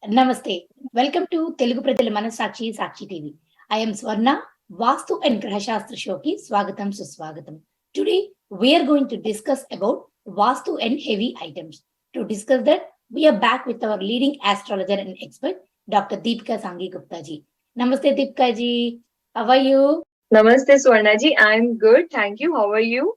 Namaste. Welcome to Telugu Pradhala Mana Sakshi TV. I am Swarna. Vastu and Graha Sastra Shoki Swagatam Suswagatam. Today we are going to discuss about Vastu and heavy items. To discuss that, we are back with our leading astrologer and expert, Dr. Dipikka Sanghi Gupta ji. Namaste Dipikka ji. How are you? Namaste Swarna ji, I'm good. Thank you. How are you?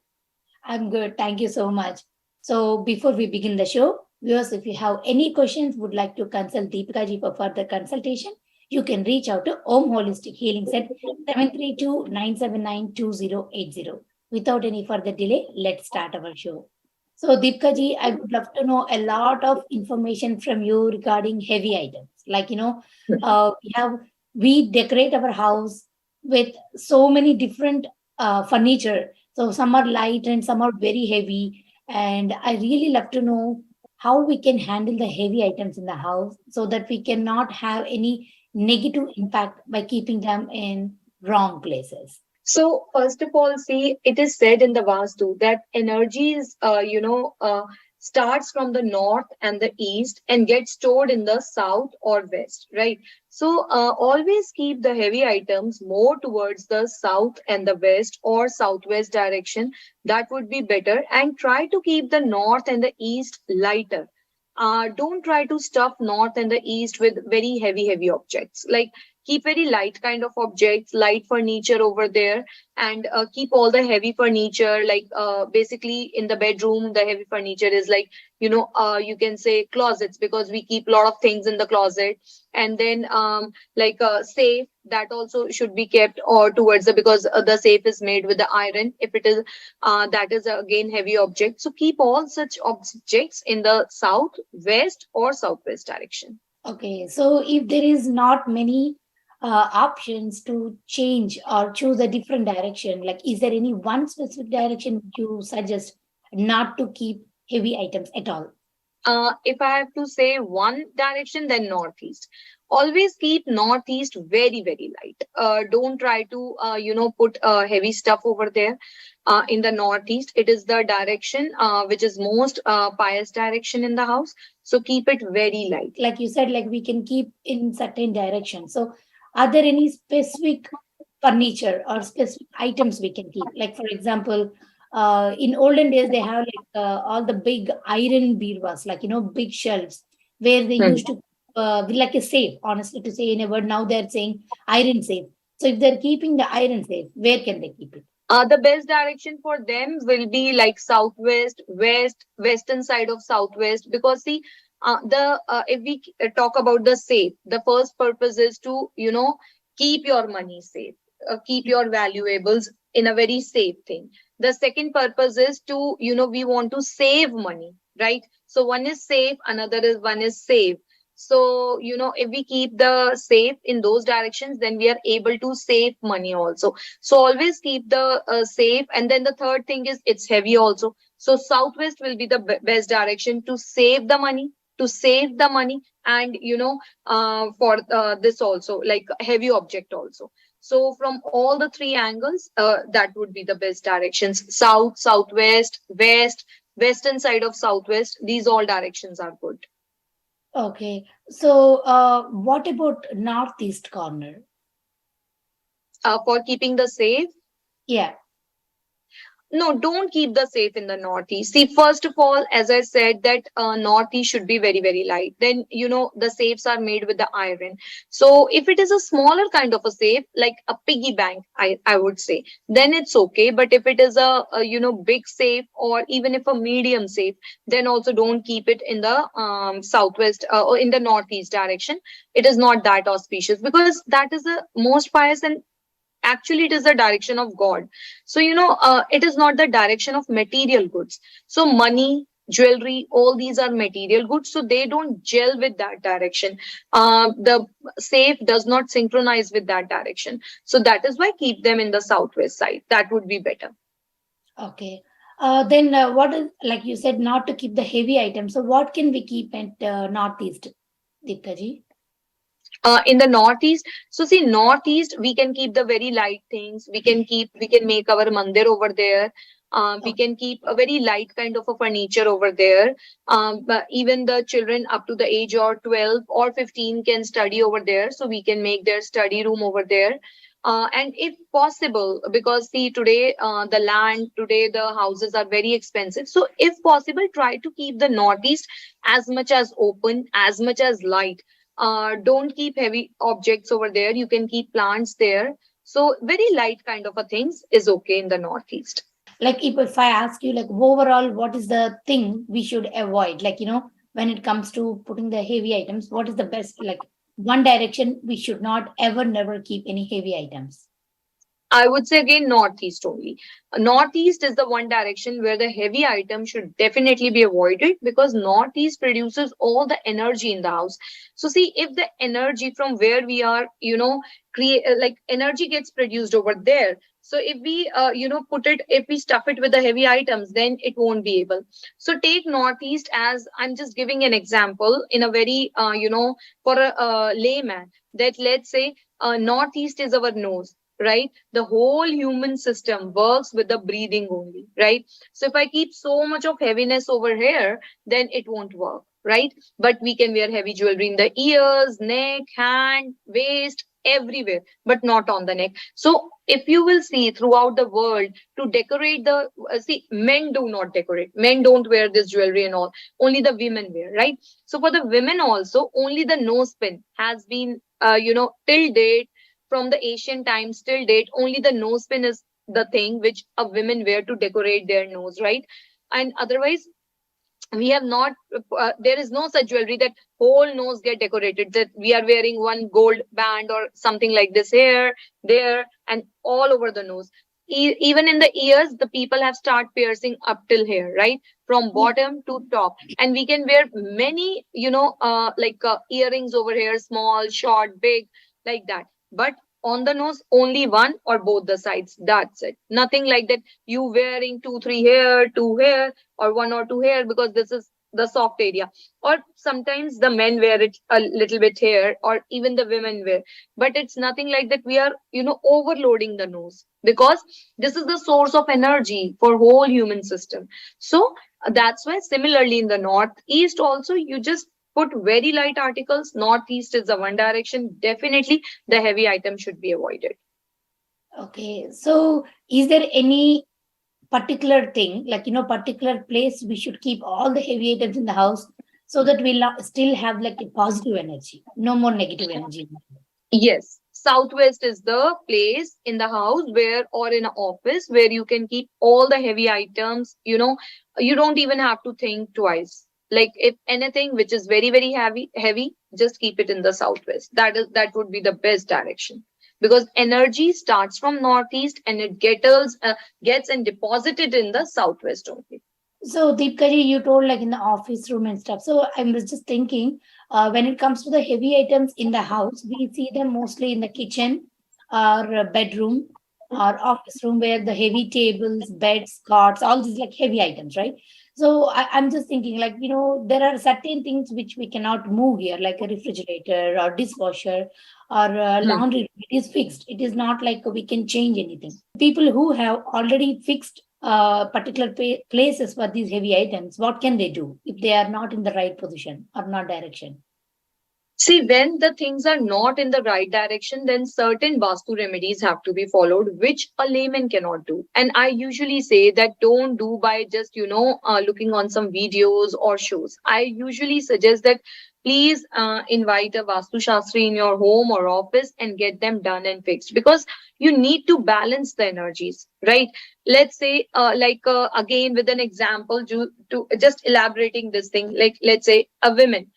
I'm good. Thank you so much. So before we begin the show, viewers, if you have any questions, would like to consult Deepika ji for further consultation, you can reach out to Om Holistic Healing at 732-979-2080. Without any further delay, let's start our show. So Deepika ji, I would love to know a lot of information from you regarding heavy items. Like, we decorate our house with so many different furniture, so some are light and some are very heavy. And I really love to know how we can handle the heavy items in the house so that we cannot have any negative impact by keeping them in wrong places. So, first of all, see, it is said in the Vastu that energy is, starts from the north and the east and gets stored in the south or west, right? So, always keep the heavy items more towards the south and the west or southwest direction. That would be better. And try to keep the north and the east lighter. Don't try to stuff north and the east with very heavy objects. Like keep very light kind of objects, light furniture over there, and keep all the heavy furniture. Like basically in the bedroom, the heavy furniture is like you can say closets, because we keep a lot of things in the closet. And then like a safe, that also should be kept or towards the, because the safe is made with the iron. If it is that is again heavy object. So keep all such objects in the south, west or southwest direction. Okay, so if there is not many options to change or choose a different direction, like is there any one specific direction you suggest not to keep heavy items at all? If I have to say one direction, then northeast. Always keep northeast very light. Don't try to put heavy stuff over there. In the northeast, it is the direction which is most pious direction in the house. So keep it very light. Like you said, like we can keep in certain direction. So are there any specific furniture or specific items we can keep? Like for example, in olden days they have like all the big iron birwas, like big shelves where they used to be like a safe. Honestly, to say in a word, now they're saying iron safe. So if they're keeping the iron safe, where can they keep it? The best direction for them will be like southwest, west, western side of southwest. Because see, the if we talk about the safe, the first purpose is to keep your money safe, keep your valuables in a very safe thing. The second purpose is to we want to save money, right? So one is safe, another is one is save. So, if we keep the safe in those directions, then we are able to save money also. So always keep the safe. And then the third thing is it's heavy also. So southwest will be the best direction to save the money, and for this also, like heavy object also. So from all the three angles, that would be the best directions: south, southwest, west, western side of southwest. These all directions are good. Okay. So what about northeast corner? For keeping the safe. Yeah. No, don't keep the safe in the northeast. See, first of all, as I said, that northeast should be very light. Then, the safes are made with the iron. So if it is a smaller kind of a safe, like a piggy bank, I would say, then it's okay. But if it is a big safe, or even if a medium safe, then also don't keep it in the southwest or in the northeast direction. It is not that auspicious, because that is the most pious, and actually it is the direction of god. So it is not the direction of material goods. So money, jewelry, all these are material goods, so they don't gel with that direction. The safe does not synchronize with that direction, so that is why keep them in the southwest side. That would be better. Okay. Then what is, like you said, not to keep the heavy items. So what can we keep at northeast, Deepika ji? In the northeast, so see, northeast we can keep the very light things. We can make our mandir over there. We can keep a very light kind of a furniture over there. But even the children up to the age of 12 or 15 can study over there. So we can make their study room over there. And if possible, because see, today the land, today the houses are very expensive. So if possible, try to keep the northeast as much as open, as much as light. Don't keep heavy objects over there. You can keep plants there. So very light kind of a things is okay in the northeast. Like if I ask you, like overall, what is the thing we should avoid? Like, when it comes to putting the heavy items, what is the best, like one direction we should not ever, never keep any heavy items? I would say again northeast only. Northeast is the one direction where the heavy item should definitely be avoided, because northeast produces all the energy in the house. So see, if the energy from where we are, create like energy gets produced over there. So if we put it, if we stuff it with the heavy items, then it won't be able. So take northeast as, I'm just giving an example in a very for a layman, that let's say northeast is our nose, right? The whole human system works with the breathing only, right? So if I keep so much of heaviness over here, then it won't work, right? But we can wear heavy jewelry in the ears, neck, hand, waist, everywhere, but not on the neck. So if you will see throughout the world, to decorate the see, men do not decorate, men don't wear this jewelry and all, only the women wear, right? So for the women also, only the nose pin has been till date, from the ancient times till date, only the nose pin is the thing which a women wear to decorate their nose, right? And otherwise, we have not, there is no such jewelry that whole nose get decorated, that we are wearing one gold band or something like this here, there, and all over the nose. Even in the ears, the people have start piercing up till here, right? From Yeah. bottom to top. And we can wear many, earrings over here, small, short, big, like that. But on the nose, only one or both the sides. That's it. Nothing like that. You wearing two, three here, two here, or one or two here, because this is the soft area. Or sometimes the men wear it a little bit here, or even the women wear. But it's nothing like that. We are, overloading the nose, because this is the source of energy for whole human system. So that's why similarly in the northeast also, you just put very light articles. Northeast is the one direction. Definitely the heavy item should be avoided. Okay. So is there any particular thing, like, particular place we should keep all the heavy items in the house so that we'll still have like a positive energy, no more negative energy? Yes, southwest is the place in the house where, or in an office, where you can keep all the heavy items. You don't even have to think twice. Like if anything which is very, very heavy, just keep it in the southwest. That would be the best direction, because energy starts from northeast and it gets and deposited in the southwest only. So, Deepkaji, you told like in the office room and stuff. So, I was just thinking, when it comes to the heavy items in the house, we see them mostly in the kitchen or bedroom or office room, where the heavy tables, beds, cots, all these like heavy items, right? So, I'm just thinking, like, there are certain things which we cannot move here, like a refrigerator or dishwasher or Hmm. laundry. It is fixed. It is not like we can change anything. People who have already fixed particular places for these heavy items, what can they do if they are not in the right position or not direction? See, when the things are not in the right direction, then certain Vastu remedies have to be followed, which a layman cannot do. And I usually say that don't do by just, looking on some videos or shows. I usually suggest that please invite a Vastu Shastri in your home or office and get them done and fixed, because you need to balance the energies, right? Let's say, again, with an example, to just elaborating this thing, like let's say a woman,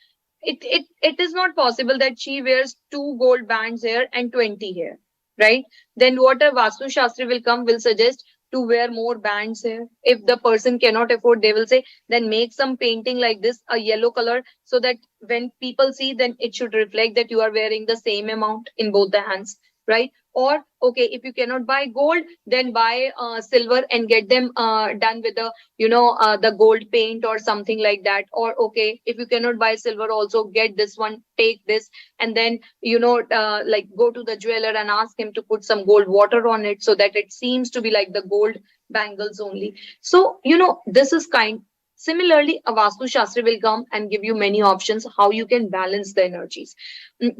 it is not possible that she wears two gold bands here and 20 here, right? Then what a Vastu Shastri will suggest to wear more bands here. If the person cannot afford, they will say, then make some painting like this, a yellow color, so that when people see, then it should reflect that you are wearing the same amount in both the hands, right? Or okay, if you cannot buy gold, then buy silver and get them done with the the gold paint or something like that. Or okay, if you cannot buy silver, also get this one, take this, and then like go to the jeweler and ask him to put some gold water on it, so that it seems to be like the gold bangles only. So this is kind. Similarly, a Vastu Shastra will come and give you many options how you can balance the energies.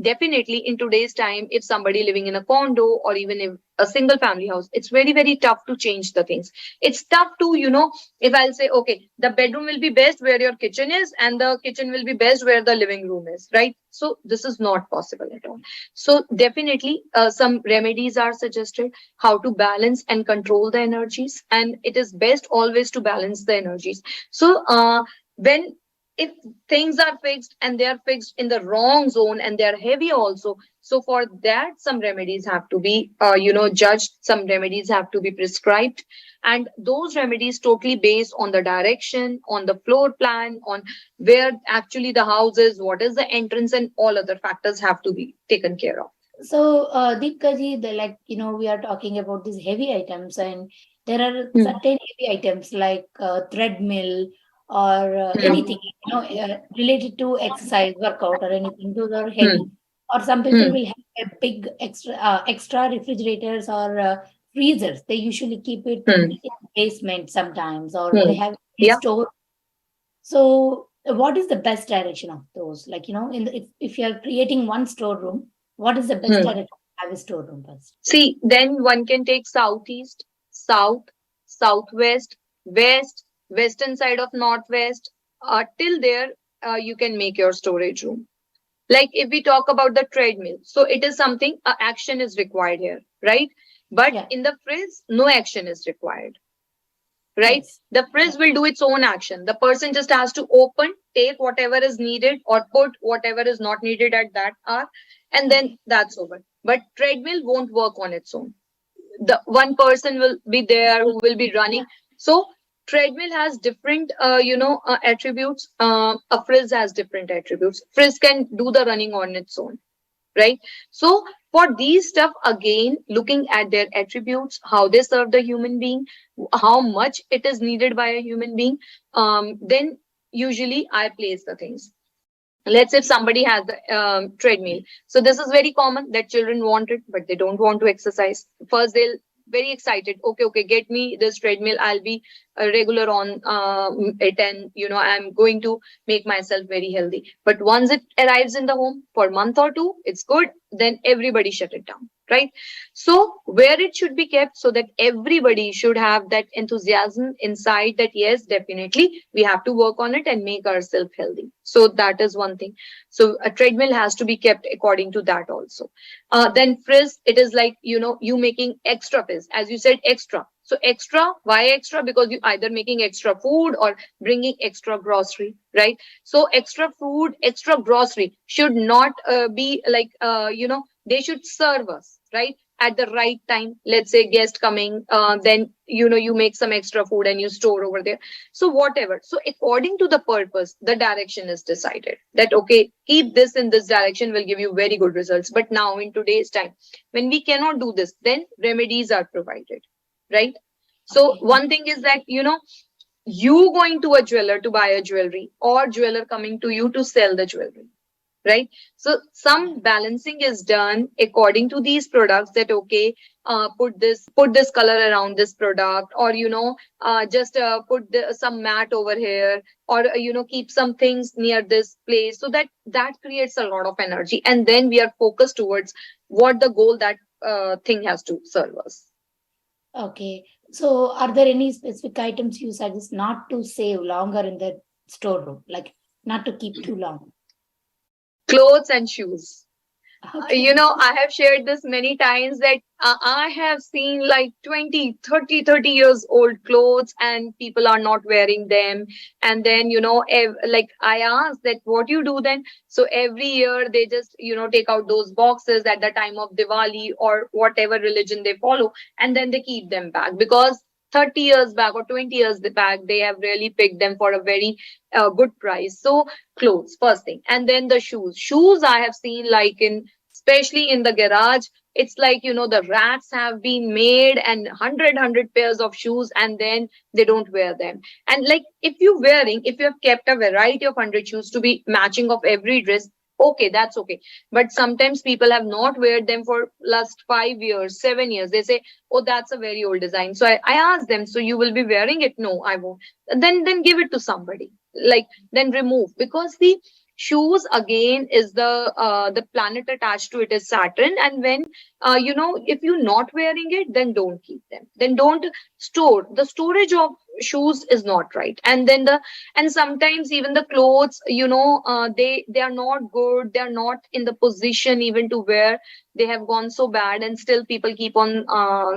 Definitely, in today's time, if somebody living in a condo or even if a single family house, it's very, very tough to change the things. It's tough to, if I'll say, okay, the bedroom will be best where your kitchen is, and the kitchen will be best where the living room is, right? So this is not possible at all. So definitely, some remedies are suggested how to balance and control the energies, and it is best always to balance the energies. So when if things are fixed and they are fixed in the wrong zone and they are heavy also, so for that some remedies have to be judged, some remedies have to be prescribed, and those remedies totally based on the direction, on the floor plan, on where actually the house is, what is the entrance, and all other factors have to be taken care of. So, Deepika ji, we are talking about these heavy items, and there are Hmm. certain heavy items like treadmill or Hmm. anything, related to exercise, workout, or anything. Those are Hmm. heavy. Or some people Hmm. will have a big extra refrigerators or freezers. They usually keep it Hmm. in the basement sometimes, or they Hmm. have a Yeah. store. So, what is the best direction of those? Like, if you are creating one storeroom, what is the best Hmm. direction to have a storeroom first? See, then one can take southeast, south, southwest, west, western side of northwest. Till there, you can make your storage room. Like if we talk about the treadmill, so it is something action is required here, right? But Yeah. in the fridge, no action is required, right? Yes. The fridge Yeah. will do its own action. The person just has to open, take whatever is needed, or put whatever is not needed at that hour, and then Okay. that's over. But treadmill won't work on its own. The one person will be there who will be running. So treadmill has different attributes. A frizz has different attributes. Frizz can do the running on its own, right? So for these stuff, again, looking at their attributes, how they serve the human being, how much it is needed by a human being, then usually I place the things. Let's say if somebody has the treadmill, so this is very common that children want it but they don't want to exercise. First they'll very excited, okay, get me this treadmill, I'll be a regular on it, and I'm going to make myself very healthy. But once it arrives in the home for a month or two, it's good, then everybody shut it down, right? So where it should be kept, so that everybody should have that enthusiasm inside, that yes, definitely we have to work on it and make ourselves healthy. So that is one thing. So a treadmill has to be kept according to that also. Then frizz, it is like you making extra fizz, as you said, extra. So extra, why extra? Because you either making extra food or bringing extra grocery, right? So extra food, extra grocery should not be like they should serve us, right, at the right time. Let's say guest coming, then you make some extra food and you store over there. So whatever, so according to the purpose, the direction is decided, that okay, keep this in this direction will give you very good results. But now in today's time, when we cannot do this, then remedies are provided, right? So Okay. one thing is that you going to a jeweler to buy a jewelry, or jeweler coming to you to sell the jewelry, right? So Yeah. some balancing is done according to these products, that okay, put this color around this product, or just put some mat over here, or keep some things near this place, so that creates a lot of energy, and then we are focused towards what the goal that thing has to serve us. Okay. So, are there any specific items you suggest not to save longer in the storeroom, like not to keep too long? Clothes and shoes. Okay. I have shared this many times, that I have seen like 20, 30, 30 years old clothes and people are not wearing them. And then, like I asked that what you do then. So every year they just, take out those boxes at the time of Diwali or whatever religion they follow. And then they keep them back, because 30 years back or 20 years back, they have really picked them for a very good price. So clothes, first thing. And then the shoes. Shoes I have seen like in, especially in the garage, It's like, the rats have been made and hundred pairs of shoes, and then they don't wear them. And like, if you have kept a variety of 100 shoes to be matching of every dress, okay, that's okay. But sometimes people have not wear them for last 5 years, 7 years. They say, oh, that's a very old design. So I ask them, so you will be wearing it? No, I won't. Then give it to somebody. Like, then remove, because the shoes again is the planet attached to it is Saturn. And when if you're not wearing it, then don't keep them. Then don't store. The storage of shoes is not right. And then and sometimes even the clothes, they are not good. They are not in the position even to wear. They have gone so bad, and still people keep on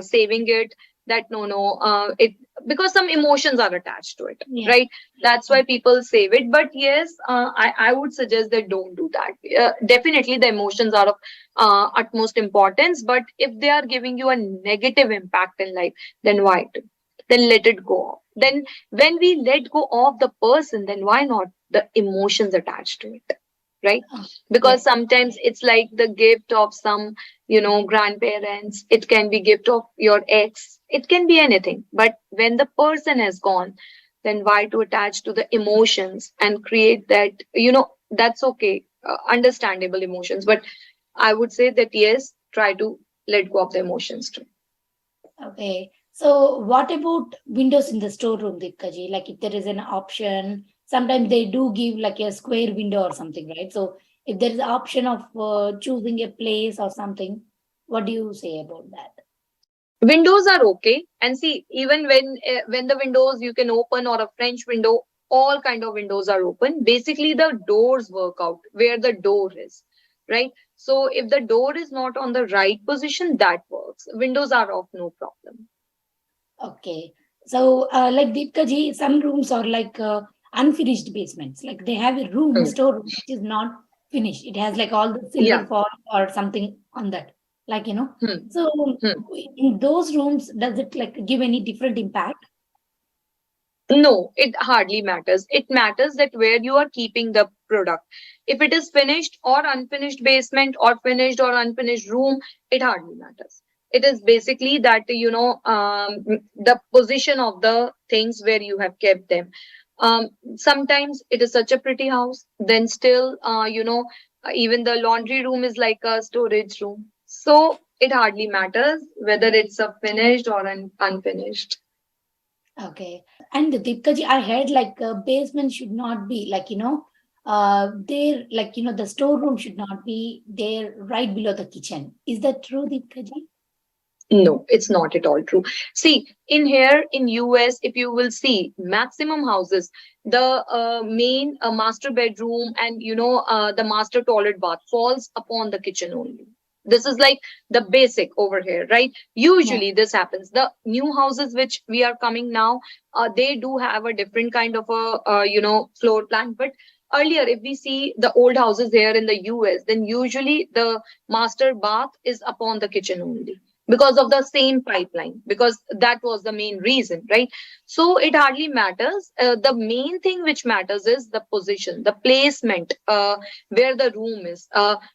saving it. That no, it, because some emotions are attached to it, Yeah. right? That's why people save it. But yes, I would suggest that don't do that. Definitely the emotions are of utmost importance, but if they are giving you a negative impact in life, then why to? Then let it go off. Then when we let go of the person, then why not the emotions attached to it, right? Because Yes. sometimes it's like the gift of some, grandparents. It can be gift of your ex. It can be anything. But when the person has gone, then why to attach to the emotions and create that? That's okay, understandable emotions. But I would say that yes, try to let go of the emotions too. Okay. So what about windows in the storeroom, Dipkaji? Like if there is an option, sometimes they do give like a square window or something, right? So if there is an option of choosing a place or something, what do you say about that? Windows are okay. And see, even when the windows you can open, or a French window, all kind of windows are open. Basically, the doors work out where the door is, right? So if the door is not on the right position, that works. Windows are of no problem. Okay. So like Dipkaji, some rooms are like unfinished basements. Like they have a room, Hmm. storeroom, which is not finished. It has like all the Yeah. silver foil or something on that. Like, Hmm. so Hmm. in those rooms, does it like give any different impact? No, it hardly matters. It matters that where you are keeping the product. If it is finished or unfinished basement, or finished or unfinished room, it hardly matters. It is basically that, the position of the things where you have kept them. Sometimes it is such a pretty house, then still, even the laundry room is like a storage room. So it hardly matters whether it's a finished or an unfinished. Okay. And Dipkaji, I heard like basement should not be like, there, like, the storeroom should not be there right below the kitchen. Is that true, Dipkaji? No, it's not at all true. See, in here in US, if you will see maximum houses, the main master bedroom and the master toilet bath falls upon the kitchen only. This is like the basic over here, right? Yeah. Usually this happens. The new houses which we are coming now, they do have a different kind of a floor plan. But earlier, if we see the old houses here in the US, then usually the master bath is upon the kitchen only, because of the same pipeline, because that was the main reason, right? So it hardly matters. The main thing which matters is the position, the placement, where the room is,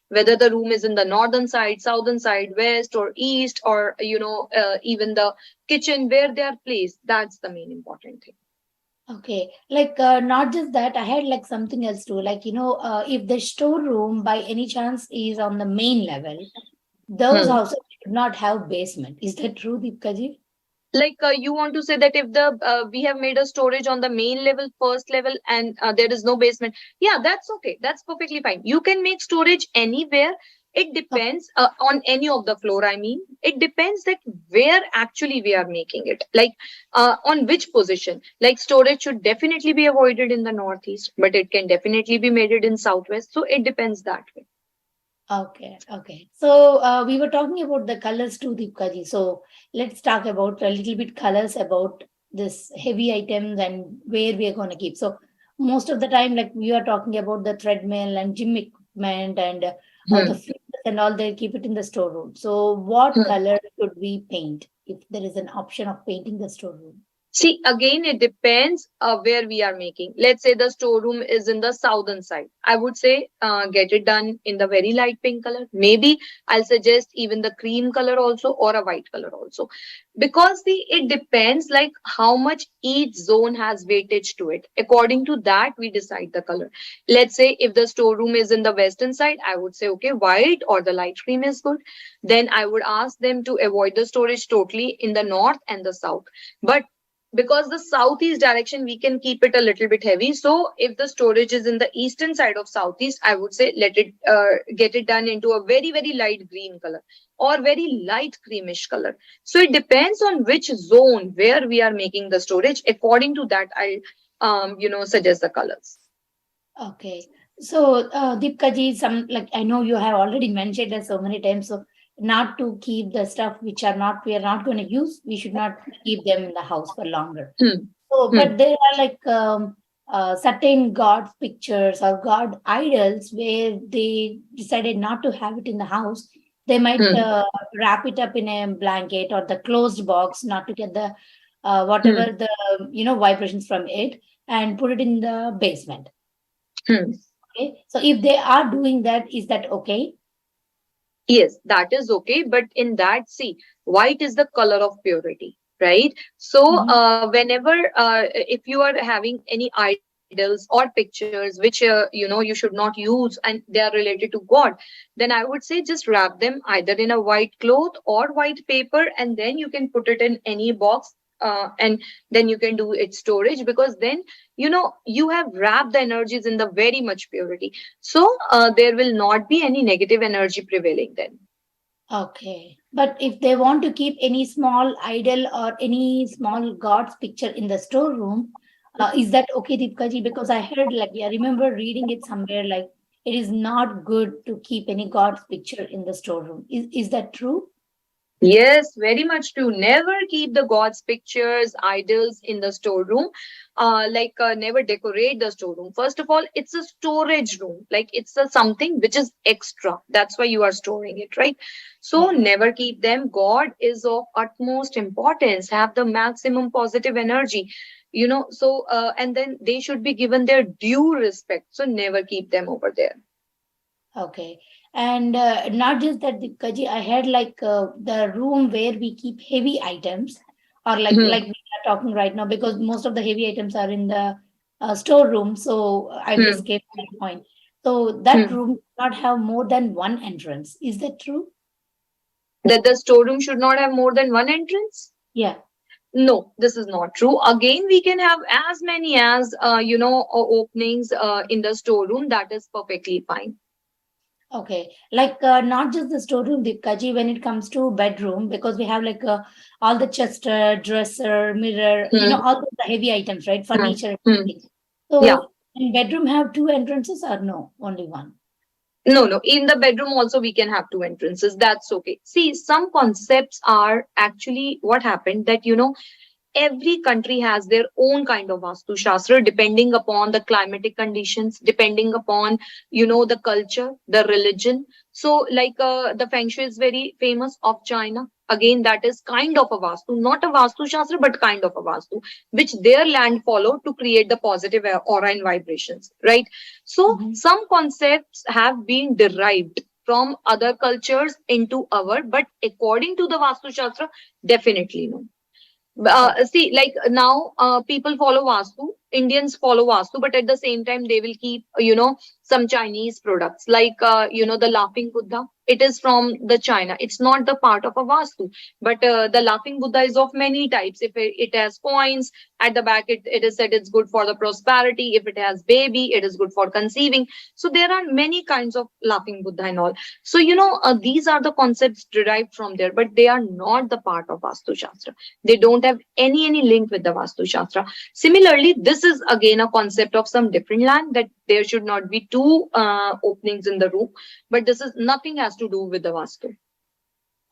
whether the room is in the northern side, southern side, west or east, or even the kitchen where they are placed. That's the main important thing. Okay. Like, not just that, I had like something else too. Like, if the storeroom by any chance is on the main level, those Hmm. houses should not have basement. Is that true, Dipkaji? Like, you want to say that if the we have made a storage on the main level, first level, and there is no basement, yeah, that's okay, that's perfectly fine. You can make storage anywhere. It depends on any of the floor. I mean, it depends that where actually we are making it, like on which position. Like, storage should definitely be avoided in the northeast, but it can definitely be made it in southwest. So it depends that way. Okay, okay. So we were talking about the colors too, Deepkaji. So let's talk about a little bit colors about this heavy items and where we are going to keep. So most of the time, like we are talking about the treadmill and gym equipment and the Hmm. fitness and all, they keep it in the storeroom. So what Hmm. color should we paint if there is an option of painting the storeroom? See, again, it depends where we are making. Let's say the storeroom is in the southern side. I would say get it done in the very light pink color. Maybe I'll suggest even the cream color also, or a white color also. Because it depends like how much each zone has weightage to it. According to that, we decide the color. Let's say if the storeroom is in the western side, I would say, okay, white or the light cream is good. Then I would ask them to avoid the storage totally in the north and the south. But because the southeast direction we can keep it a little bit heavy, so if the storage is in the eastern side of southeast, I would say let it get it done into a very very light green color or very light creamish color. So it depends on which zone where we are making the storage. According to that, I suggest the colors. Okay. So, Deepika ji, some like I know you have already mentioned it so many times. So, not to keep the stuff which are not we are not going to use. We should not keep them in the house for longer. Hmm. So, Hmm. but there are like certain God pictures or God idols where they decided not to have it in the house. They might Hmm. wrap it up in a blanket or the closed box, not to get the Hmm. whatever the vibrations from it, and put it in the basement. Hmm. Okay. So if they are doing that, is that okay? Yes, that is okay. But in that, see, white is the color of purity, right? So, Mhm. whenever, if you are having any idols or pictures which, you should not use and they are related to God, then I would say just wrap them either in a white cloth or white paper, and then you can put it in any box. And then you can do its storage, because then you have wrapped the energies in the very much purity, so there will not be any negative energy prevailing then. Okay. But if they want to keep any small idol or any small God's picture in the storeroom, is that okay, Deepika ji? Because I heard, like, I remember reading it somewhere, like, it is not good to keep any God's picture in the storeroom. Is that true? Yes, very much true. Never keep the gods' pictures, idols in the storeroom. Never decorate the storeroom. First of all, it's a storage room. Like it's a something which is extra. That's why you are storing it, right? So Yeah. never keep them. God is of utmost importance. Have the maximum positive energy. And then they should be given their due respect. So never keep them over there. Okay. And not just that, Dipkaji, I had like the room where we keep heavy items, or like we are talking right now, because most of the heavy items are in the storeroom. So I Hmm. just gave that point. So that Hmm. room does not have more than one entrance. Is that true? That the storeroom should not have more than one entrance? Yeah. No, this is not true. Again, we can have as many as openings in the storeroom. That is perfectly fine. Okay. Like not just the storeroom, Dipkaji, when it comes to bedroom, because we have like all the chest, dresser, mirror, Hmm. all the heavy items, right? Hmm. Furniture. Hmm. Yeah. So, in bedroom have two entrances or no? Only one. No, no. In the bedroom also we can have two entrances. That's okay. See, some concepts are actually what happened that every country has their own kind of Vastu Shastra depending upon the climatic conditions, depending upon, the culture, the religion. So, like the Feng Shui is very famous of China. Again, that is kind of a Vastu, not a Vastu Shastra, but kind of a Vastu, which their land follow to create the positive aura and vibrations, right? So, Mhm. some concepts have been derived from other cultures into our, but according to the Vastu Shastra, definitely no. Okay. See, like now, people follow Vastu, Indians follow Vastu, but at the same time, they will keep, some Chinese products like, the laughing Buddha. It is from the China. It's not the part of a Vastu, but the laughing Buddha is of many types. If it has coins at the back, it is said it's good for the prosperity. If it has baby, it is good for conceiving. So there are many kinds of laughing Buddha and all. So, these are the concepts derived from there, but they are not the part of Vastu Shastra. They don't have any link with the Vastu Shastra. Similarly, this is again a concept of some different land, that there should not be two openings in the room, but this is nothing has to do with the Vastu.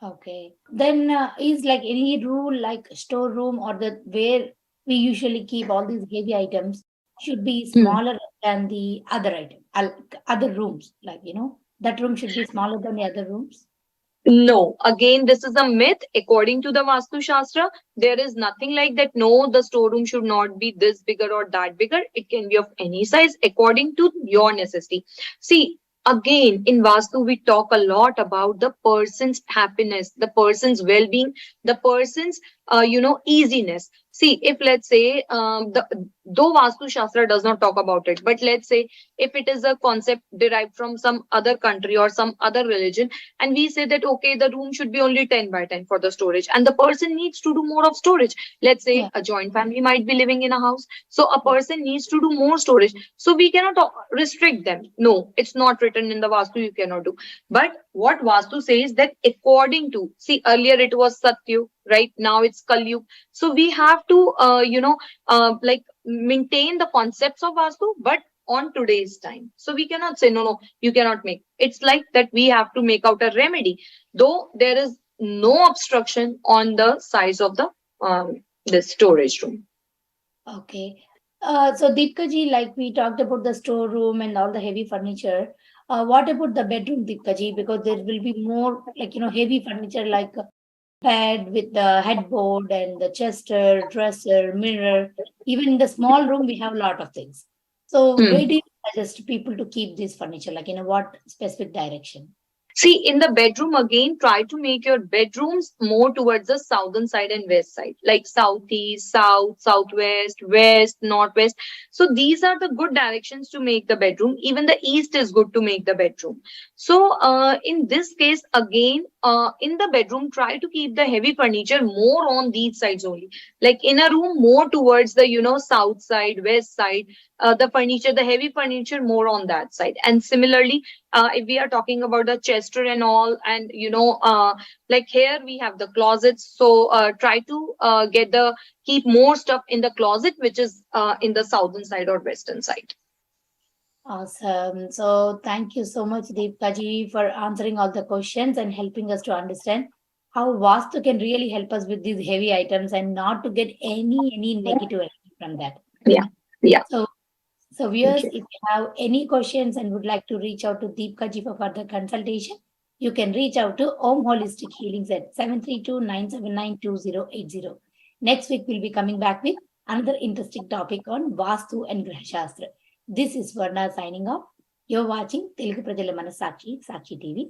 Okay. Then is like any rule like storeroom or the where we usually keep all these heavy items should be Hmm. smaller than the other item, other rooms. Like that room should be smaller than the other rooms. No, again, this is a myth. According to the Vastu Shastra, there is nothing like that. No, the storeroom should not be this bigger or that bigger. It can be of any size according to your necessity. See, again, in Vastu, we talk a lot about the person's happiness, the person's well being, the person's, easiness. See, if let's say, though Vastu Shastra does not talk about it, but let's say if it is a concept derived from some other country or some other religion, and we say that okay, the room should be only 10 by 10 for the storage, and the person needs to do more of storage. Let's say Yeah, a joint family might be living in a house, so a yeah. person needs to do more storage, so we cannot restrict them. No, it's not written in the Vastu, you cannot do. But what Vastu says, that according to, see, earlier it was Satyu, right? Now it's Kalyug. So we have to like maintain the concepts of Vastu, but on today's time. So we cannot say, no, no, you cannot make. It's like that we have to make out a remedy, though there is no obstruction on the size of the storage room. Okay. So Deepika ji, like we talked about the storeroom and all the heavy furniture. What about the bedroom, Deepika ji? Because there will be more like heavy furniture like bed with the headboard and the chester, dresser, mirror. Even in the small room, we have a lot of things. So where Hmm. do you suggest people to keep this furniture? Like in a what specific direction? See, in the bedroom again, try to make your bedrooms more towards the southern side and west side, like southeast, south, southwest, west, northwest. So these are the good directions to make the bedroom. Even the east is good to make the bedroom. So in this case, again, in the bedroom, try to keep the heavy furniture more on these sides only. Like in a room, more towards the south side, west side. The furniture, the heavy furniture, more on that side. And similarly, if we are talking about the chester and all, and like here we have the closets, so try to get the keep more stuff in the closet, which is in the southern side or western side. Awesome. So thank you so much, Deepika ji, for answering all the questions and helping us to understand how Vastu can really help us with these heavy items and not to get any negative energy from that. Yeah, yeah. So so Thank viewers, you. if you have any questions and would like to reach out to Deepika ji for further consultation, you can reach out to Om Holistic Healings at 732-979-2080. Next week, we'll be coming back with another interesting topic on Vastu and Graha Sastra. This is Varna signing off. You're watching Telugu Prajala Sakshi TV.